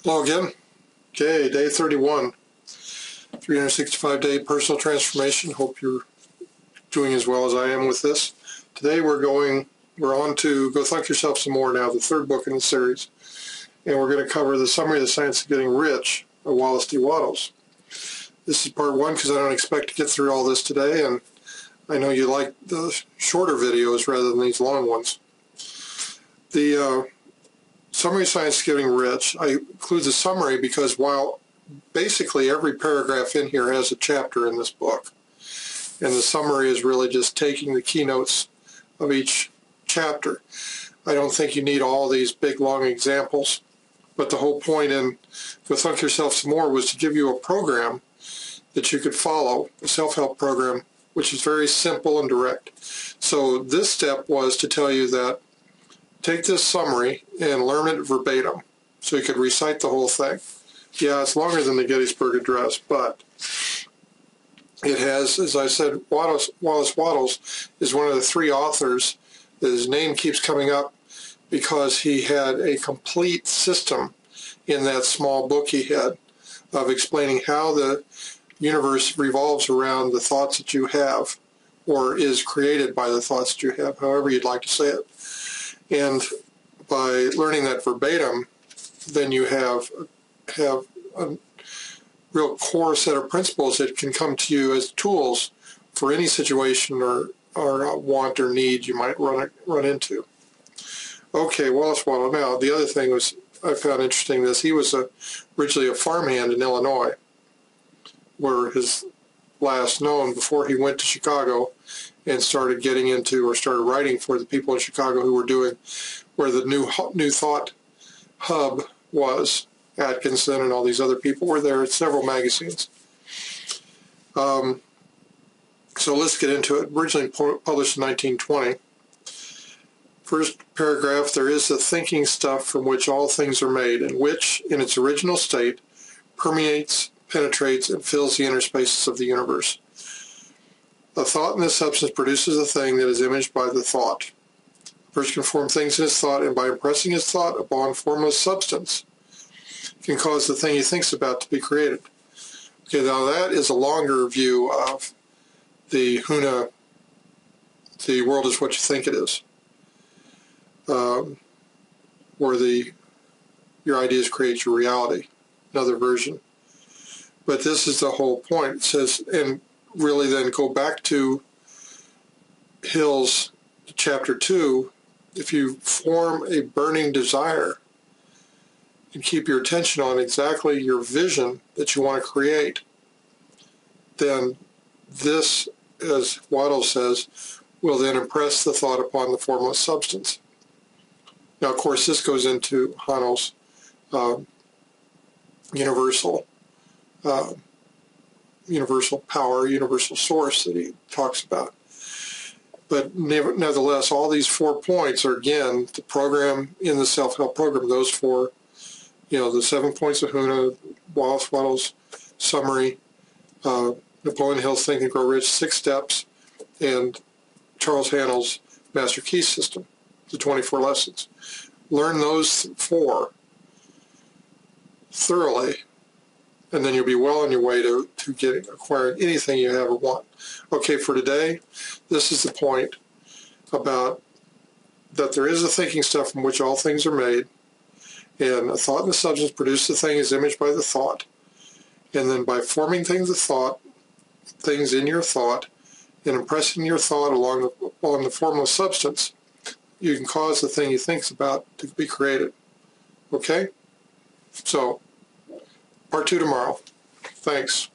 Hello again. Okay, day 31, 365-day personal transformation. Hope you're doing as well as I am with this. Today we're on to Go Thunk Yourself some more now, the third book in the series. And we're going to cover the summary of the science of getting rich by Wallace D. Wattles. This is part one because I don't expect to get through all this today, and I know you like the shorter videos rather than these long ones. The summary of science of getting rich, I include the summary because while basically every paragraph in here has a chapter in this book, and the summary is really just taking the keynotes of each chapter. I don't think you need all these big long examples, but the whole point in Go Thunk Yourself some more was to give you a program that you could follow, a self-help program, which is very simple and direct. So this step was to tell you that take this summary and learn it verbatim so you could recite the whole thing. Yeah, it's longer than the Gettysburg Address, but it has, as I said, Wallace Wattles is one of the three authors that his name keeps coming up because he had a complete system in that small book he had of explaining how the universe revolves around the thoughts that you have, or is created by the thoughts that you have, however you'd like to say it. And by learning that verbatim, then you have a real core set of principles that can come to you as tools for any situation or want or need you might run into. Okay, Wallace Wattles. Now, the other thing was I found interesting this. He was originally a farmhand in Illinois, where his last known before he went to Chicago and started getting into or started writing for the people in Chicago who were doing where the new thought hub was. Atkinson and all these other people were there. Several magazines. So let's get into it. Originally published in 1920. First paragraph, there is the thinking stuff from which all things are made, and which, in its original state, permeates, penetrates, and fills the interspaces of the universe. A thought in this substance produces a thing that is imaged by the thought. A person can form things in his thought, and by impressing his thought upon formless substance, can cause the thing he thinks about to be created. Okay, now that is a longer view of the Huna, the world is what you think it is, where your ideas create your reality, another version. But this is the whole point. It says, and really then go back to Hill's chapter 2, if you form a burning desire and keep your attention on exactly your vision that you want to create, then this, as Wattles says, will then impress the thought upon the formless substance. Now, of course, this goes into Hanno's universal power, universal source that he talks about. But nevertheless, all these 4 points are, again, the program in the self-help program, those 4, the 7 points of Huna, Wallace Wattles summary, Napoleon Hill's Think and Grow Rich, 6 steps, and Charles Haanel's Master Key System, the 24 lessons. Learn those 4 thoroughly, and then you'll be well on your way to acquiring anything you ever want. Okay, for today, this is the point about that there is a thinking stuff from which all things are made, and a thought and a substance produce the thing as imaged by the thought. And then by forming things in your thought, and impressing your thought along the formless substance, you can cause the thing you think about to be created. Okay? So, part 2 tomorrow. Thanks.